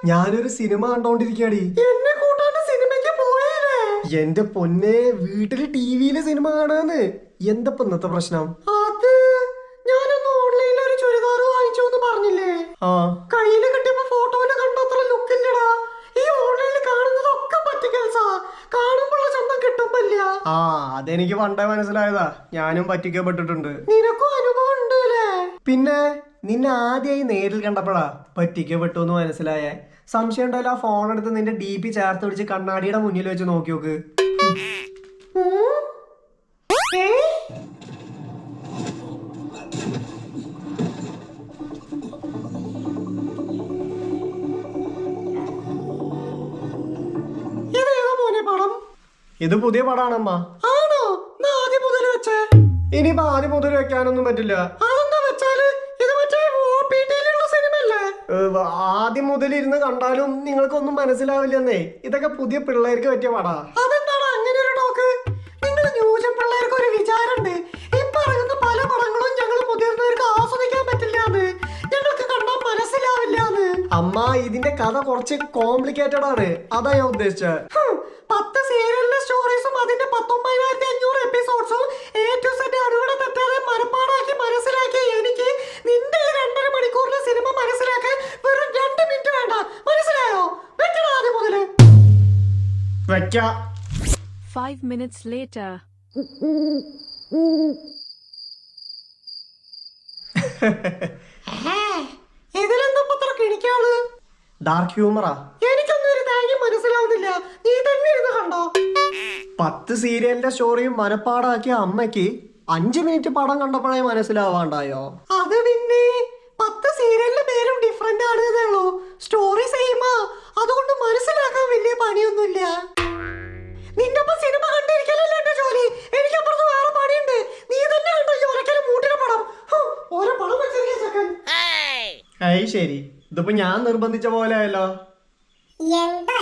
ഞാനൊരു സിനിമ കണ്ടോണ്ടിരിക്കടി. എന്നെ കൂട്ടാണ്ട് സിനിമയ്ക്ക് പോയില്ലേ? എന്റെ പൊന്നെ, വീട്ടില് ടിവിയില് സിനിമ കാണാന്ന്. എന്തപ്പ ഇന്നത്തെ പ്രശ്നം? അത് ഞാനൊന്ന് ഓൺലൈനിൽ ഒരു ചുരിദാർ വാങ്ങിച്ചു എന്ന് പറഞ്ഞില്ലേ? ആ, കയ്യില് കിട്ടിയപ്പോ ഫോട്ടോയില് കണ്ടത്ര ലുക്ക് ഇല്ലടാ. ഈ ഓൺലൈനിൽ കാണുന്നതൊക്കെ പറ്റിക്കൽസാ. കാണുമ്പോഴുള്ള ചന്തം കിട്ടുമ്പില്ല. ആ അതെനിക്ക് പണ്ടേ മനസ്സിലായതാ. ഞാനും പറ്റിക്കപ്പെട്ടിട്ടുണ്ട്. നിനക്കും അനുഭവം ഉണ്ട് അല്ലേ? പിന്നെ നിന്നെ ആദ്യമായി നേരിൽ കണ്ടപ്പോഴാ പറ്റിക്കപ്പെട്ടു എന്ന് മനസ്സിലായേ. സംശയം ഉണ്ടായാലും ആ ഫോൺ എടുത്ത് നിന്റെ DP ചേർത്ത് പിടിച്ച് കണ്ണാടിയുടെ മുന്നിൽ വെച്ച് നോക്കി നോക്ക്. ഇതേതാ മോനെ പടം? ഇത് പുതിയ പടാണമ്മ. ആണോ? എന്നാ ആദ്യം മുതൽ വെച്ചേ. ഇനിയിപ്പോ ആദ്യം മുതൽ വെക്കാനൊന്നും പറ്റില്ല. അതെന്താ വെച്ചാല് ഇത് മറ്റേ OPT യിലുള്ള സിനിമയല്ലേ? ആദ്യം മുതൽ ഇരുന്ന് കണ്ടാലും നിങ്ങൾക്കൊന്നും മനസ്സിലാവില്ലെന്നേ. ഇതൊക്കെ പുതിയ പിള്ളേർക്ക് പറ്റിയ പടാ. അതെന്താണ് അങ്ങനെ ഒരു ടോക്ക്? നിങ്ങൾ ന്യൂജൻ പിള്ളേർക്ക് ഒരു വിചാരമുണ്ട്, ഇപ്പൊ ഇറങ്ങുന്ന പല പടങ്ങളും ഞങ്ങൾ മുതിർന്നവർക്ക് ആസ്വദിക്കാൻ പറ്റില്ലാന്ന്, ഞങ്ങൾക്ക് കണ്ടാൽ മനസ്സിലാവില്ലാന്ന്. അമ്മ, ഇതിന്റെ കഥ കുറച്ച് കോംപ്ലിക്കേറ്റഡ് ആണ്. അതാ ഞാൻ ഉദ്ദേശിച്ചത്. 10 സീരിയലിന്റെ സ്റ്റോറീസും അതിന്റെ 19,500 എപ്പിസോഡ്സും A to Z അറിവിടെ തെറ്റാതെ മനപ്പാടാക്കി മനസ്സിലാക്കി എനിക്ക് നിന്റെ 2.5 മണിക്കൂറിലെ സിനിമ മനസ്സിലാക്കാൻ വെറും 2 മിനിറ്റ് വേണ്ട. മനസ്സിലായോ? വെക്കണം ആദ്യം മുതല്. വെക്കാം. 5 minutes later. ഇതിലെന്താ പത്ര കിണിക്കാള്? ഡാർക്ക് ഹ്യൂമറാ. എനിക്കൊന്നും ഒരു കാര്യം മനസ്സിലാവുന്നില്ല. നീ തന്നെ ഇരുന്ന് കണ്ടോ? 10 സീരിയലിന്റെ സ്റ്റോറിയും മനപ്പാടാക്കിയ അമ്മയ്ക്ക് 5 മിനിറ്റ് പടം കണ്ടപ്പോഴേ മനസ്സിലാവാണ്ടായോ? അത് പിന്നെ 10 സീരിയലിന്റെ പേരും ഡിഫറെന്റ് ആണ് എന്നേ ഉള്ളൂ. സ്റ്റോറി സെയിമാ. അതുകൊണ്ട് മനസ്സിലാക്കാൻ വലിയ പണിയൊന്നുമില്ല. നിന്റെ ഒപ്പം സിനിമ കണ്ടിരിക്കലല്ലേ എന്റെ ജോലി. എനിക്കപ്പുറത്ത് വേറെ പണിയുണ്ട്. നീ തന്നെ കണ്ടോ ഈ ഒരക്കലും മൂട്ടിലെ പടം? ഓരോ പടം വെച്ചിരിക്കാൻ ചെക്കൻ. ശരി, ഇതിപ്പോ ഞാൻ നിർബന്ധിച്ച പോലെ ആയല്ലോ. എന്താ